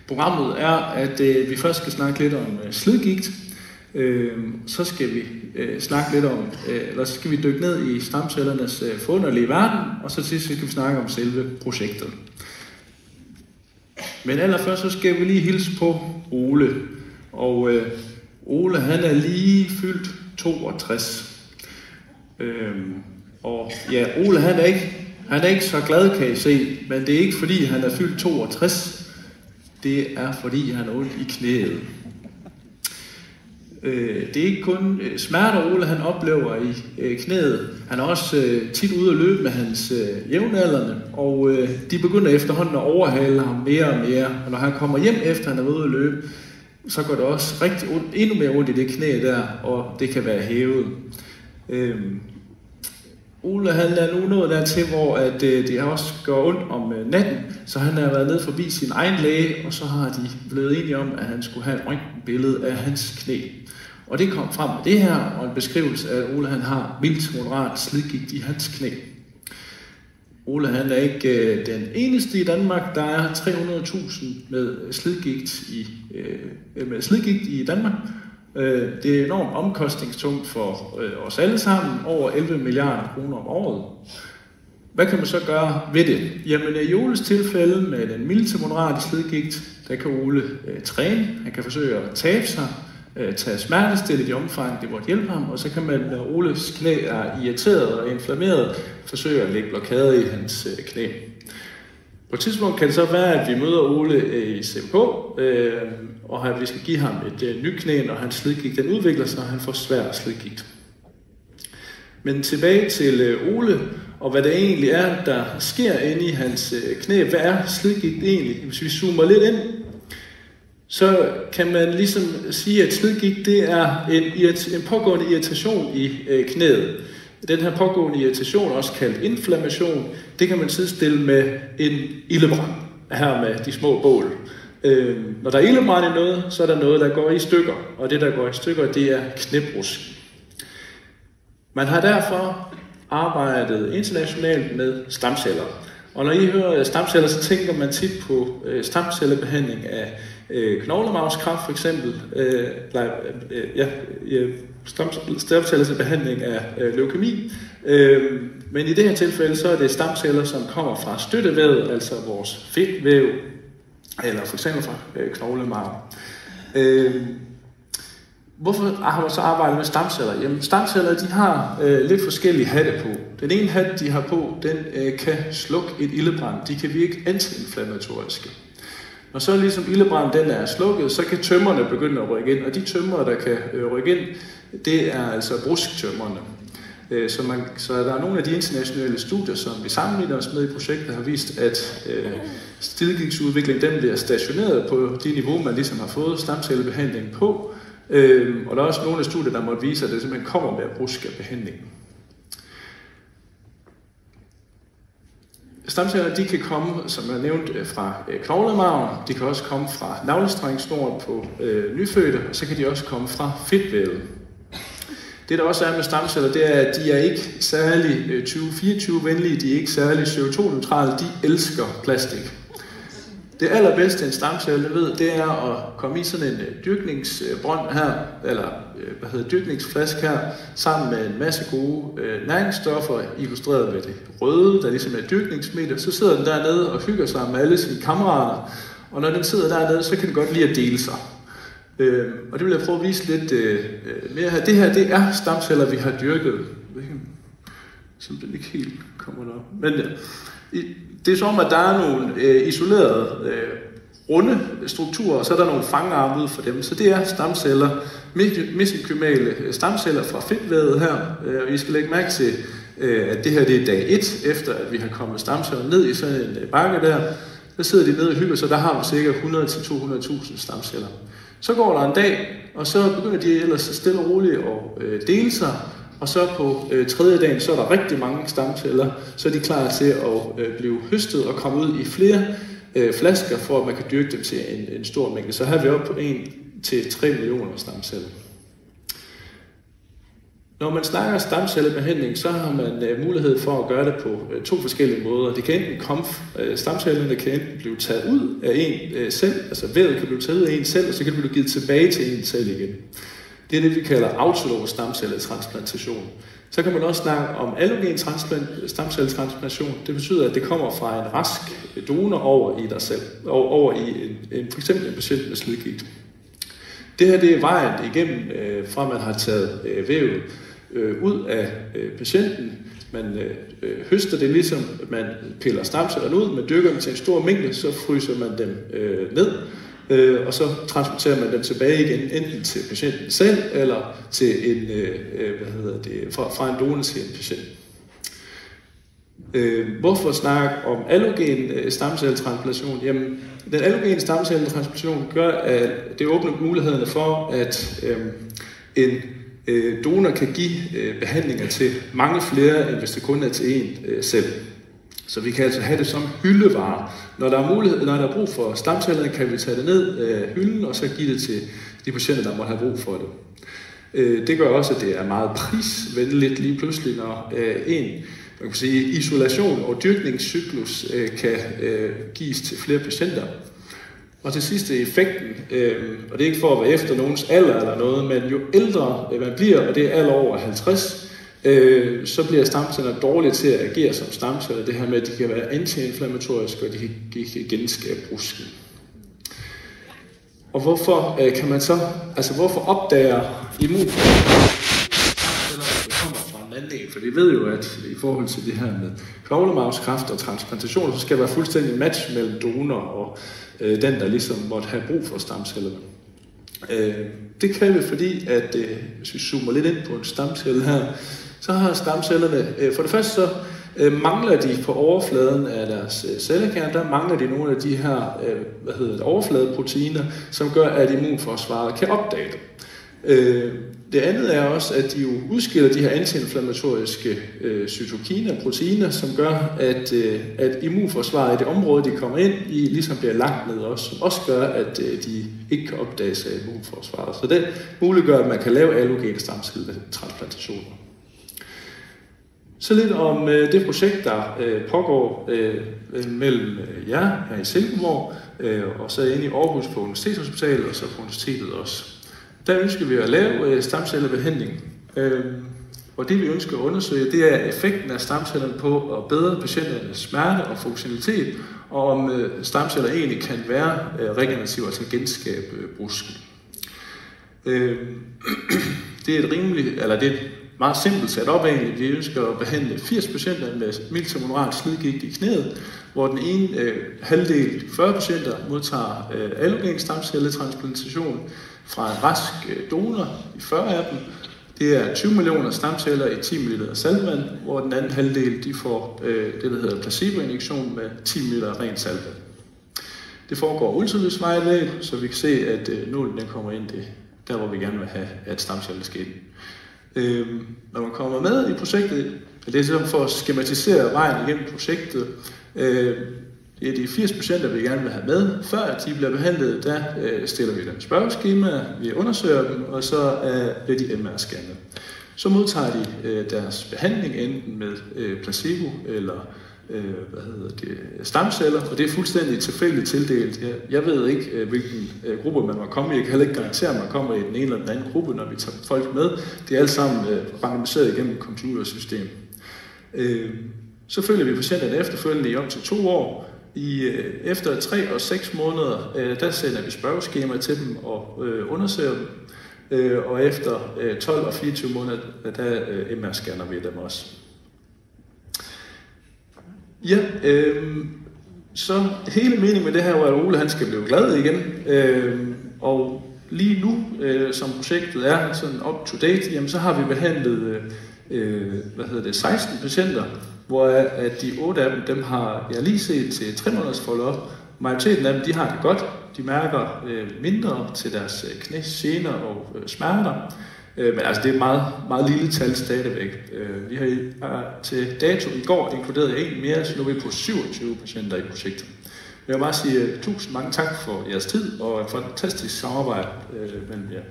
Programmet er, at vi først skal snakke lidt om slidgigt. Så skal vi snakke lidt om, eller så skal vi dykke ned i stamcellernes forunderlige verden, og så til sidst skal vi snakke om selve projektet. Men allerførst så skal vi lige hilse på Ole. Og Ole, han er lige fyldt 62. Og ja, Ole, han er ikke så glad, kan I se, men det er ikke fordi, han er fyldt 62. Det er fordi, han er ondt i knæet. Det er ikke kun smerter, Ole han oplever i knæet. Han er også tit ude at løbe med hans jævnaldrende, og de begynder efterhånden at overhale ham mere og mere. Og når han kommer hjem efter, han er ude at løbe, så går det også rigtig ondt, endnu mere ondt i det knæ der, og det kan være hævet. Ole han er nu nået dertil, hvor at, det også går ondt om natten, så han har været nede forbi sin egen læge, og så har de blevet enige om, at han skulle have et røntgenbillede af hans knæ. Og det kom frem med det her, og en beskrivelse af, at Ole han har mildt moderat slidgigt i hans knæ. Ole han er ikke den eneste i Danmark. Der er 300.000 med slidgigt i Danmark. Det er enormt omkostningstungt for os alle sammen, over 11 milliarder kroner om året. Hvad kan man så gøre ved det? Jamen i Oles tilfælde med den milde til moderate slidgigt, der kan Ole træne, han kan forsøge at tabe sig, tage smertestille i omfang, det måtte hjælpe ham, og så kan man, når Oles knæ er irriteret og inflammeret, forsøge at lægge blokade i hans knæ. På et tidspunkt kan det så være, at vi møder Ole i CMK, og at vi skal give ham et nyt knæ, når hans slidgigt den udvikler sig, og han får svær slidgigt. Men tilbage til Ole, og hvad det egentlig er, der sker inde i hans knæ. Hvad er slidgigt egentlig? Hvis vi zoomer lidt ind, så kan man ligesom sige, at slidgigt det er en pågående irritation i knæet. Den her pågående irritation, også kaldt inflammation, det kan man sidestille med en ildebrand, her med de små bål. Når der er ildebrand i noget, så er der noget, der går i stykker, og det, der går i stykker, det er knæbrusk. Man har derfor arbejdet internationalt med stamceller. Og når I hører stamceller, så tænker man tit på stamcellebehandling af knoglemarvskræft for eksempel, stamcellebehandling af leukemi. Men i det her tilfælde, så er det stamceller, som kommer fra støttevævet, altså vores fedtvæv, eller for eksempel fra knoglemarv. Hvorfor har man så arbejdet med stamceller? Jamen, stamceller de har lidt forskellige hatte på. Den ene hat, de har på, den kan slukke et ildebrand. De kan virke antiinflammatoriske. Når så ligesom ildebranden den er slukket, så kan tømmerne begynde at rykke ind. Og de tømmer, der kan rykke ind, det er altså brusktømmerne. Så der er nogle af de internationale studier, som vi sammenligner os med i projektet, har vist, at slidgigtsudviklingen den bliver stationeret på det niveau, man ligesom har fået stamcellebehandling på. Og der er også nogle af studier, der måtte vise, at det simpelthen kommer med at bruske behandlingen. Stamceller de kan komme, som jeg nævnte, fra knoglemarven. De kan også komme fra navlestrengsnoren på nyfødte, og så kan de også komme fra fedtvævet. Det der også er med stamceller, det er, at de er ikke særlig 2024-venlige, de er ikke særlig CO2-neutrale, de elsker plastik. Det allerbedste en stamcelle ved, det er at komme i sådan en dyrkningsbrønd her, eller dyrkningsflaske her, sammen med en masse gode næringsstoffer, illustreret med det røde, der ligesom er dyrkningsmiddel. Så sidder den dernede og hygger sig med alle sine kammerater, og når den sidder dernede, så kan den godt lide at dele sig. Og det vil jeg prøve at vise lidt mere her. Det her, det er stamceller, vi har dyrket. Som den ikke helt kommer derop. Men det er som, at der er nogle isolerede runde strukturer, og så er der nogle fangarme ud for dem. Så det er stamceller, mesenkymale stamceller fra fedtvævet her. Og I skal lægge mærke til, at det her det er dag 1, efter at vi har kommet stamceller ned i sådan en bakke der. Der sidder de nede og hygger, så der har vi cirka 100-200.000 stamceller. Så går der en dag, og så begynder de ellers stille og roligt at dele sig. Og så på tredje dagen, så er der rigtig mange stamceller, så er de klar til at blive høstet og komme ud i flere flasker, for at man kan dyrke dem til en stor mængde. Så her er vi oppe på 1 til 3 millioner stamceller. Når man snakker stamcellebehandling, så har man mulighed for at gøre det på 2 forskellige måder. Det kan enten stamcellerne kan enten blive taget ud af en cell, altså vævet kan blive taget ud af en cell, og så kan det blive givet tilbage til en cell igen. Det er det, vi kalder autolog stamcelletransplantation. Så kan man også snakke om allogen stamcelletransplantation. Det betyder, at det kommer fra en rask donor over i dig selv, over i for eksempel en patient med slidgigt. Det her det er vejen igennem, fra man har taget vævet ud af patienten. Man høster det ligesom, man piller stamcellerne ud, man dykker dem til en stor mængde, så fryser man dem ned, og så transporterer man dem tilbage igen, enten til patienten selv, eller til en, fra en donor til en patient. Hvorfor snakke om allogen stamcelletransplantation? Jamen, den allogene stamcelletransplantation gør, at det åbner mulighederne for, at en donor kan give behandlinger til mange flere, end hvis det kun er til én selv. Så vi kan altså have det som hyldevare. Når der er brug for stamcellerne, kan vi tage det ned af hylden, og så give det til de patienter, der måtte have brug for det. Det gør også, at det er meget prisvenligt lige pludselig, når man kan sige, isolation og dyrkningscyklus kan gives til flere patienter. Og til sidst effekten, og det er ikke for at være efter nogens alder eller noget, men jo ældre man bliver, og det er alder over 50, så bliver stamceller dårlige til at agere som stamceller. Det her med, at de kan være antiinflammatoriske, og de kan genskabe brusken. Og hvorfor kan man så, altså hvorfor opdager immunforsvaret for vi ved jo, at i forhold til det her med knoglemarvskræft og transplantation, så skal der være fuldstændig en match mellem donor og den, der ligesom måtte have brug for stamcellerne. Det kan vi, fordi at hvis vi zoomer lidt ind på en stamcelle her, så har stamcellerne, for det første så mangler de på overfladen af deres cellekerne, der mangler de nogle af de her overfladeproteiner, som gør, at immunforsvaret kan opdage det. Det andet er også, at de jo udskiller de her antiinflammatoriske cytokiner, proteiner, som gør, at immunforsvaret i det område, de kommer ind i, ligesom bliver lagt ned også, som også gør, at de ikke kan opdages af immunforsvaret. Så det muliggør, at man kan lave allogene stamcelletransplantationer. Så lidt om det projekt, der pågår mellem jer her i Silkeborg, og så inde i Aarhus på Universitetshospitalet, og så på universitetet også. Der ønsker vi at lave stamcellebehandling, og det vi ønsker at undersøge, det er effekten af stamcellerne på at bedre patienternes smerte og funktionalitet, og om stamceller egentlig kan være regenerative, altså genskabe brusken. Det er et meget simpelt sat op egentlig. Vi ønsker at behandle 80 patienter med mild til moderat slidgigt i knæet, hvor den ene halvdel, 40 patienter, modtager allogen stamcelletransplantation fra en rask donor i 40 af dem. Det er 20 millioner stamceller i 10 ml saltvand, hvor den anden halvdel de får det, der hedder placeboinjektion med 10 ml rent saltvand. Det foregår ultralydsvejledning, så vi kan se, at nålen den kommer ind der, hvor vi gerne vil have, at stamceller skal ind. Når man kommer med i projektet, det er ligesom for at skematisere vejen igennem projektet. Det er de 80 patienter, vi gerne vil have med. Før de bliver behandlet, der stiller vi dem spørgeskema, vi undersøger dem, og så bliver de MR-scannet. Så modtager de deres behandling enten med placebo eller stamceller, og det er fuldstændig tilfældigt tildelt. Jeg ved ikke, hvilken gruppe man må komme i. Jeg kan heller ikke garantere, at man kommer i den ene eller den anden gruppe, når vi tager folk med. Det er alle sammen randomiseret igennem et computersystem. Så følger vi patienterne efterfølgende i op til 2 år. Efter 3 og 6 måneder, der sender vi spørgeskema til dem og undersøger dem. Og efter 12 og 24 måneder, der MR-scanner vi dem også. Ja, så hele meningen med det her var, at Ole han skal blive glad igen. Og lige nu, som projektet er sådan up to date, jamen, så har vi behandlet 16 patienter, hvor at de 8 af dem har jeg lige set til 3 måneders follow-up. Majoriteten af dem, de har det godt. De mærker mindre til deres knæsgener og smerter. Men altså, det er et meget, meget lille tal stadigvæk. Vi har til dato i går inkluderet en mere, så nu er vi på 27 patienter i projektet. Jeg vil bare sige tusind mange tak for jeres tid og et fantastisk samarbejde mellem jer.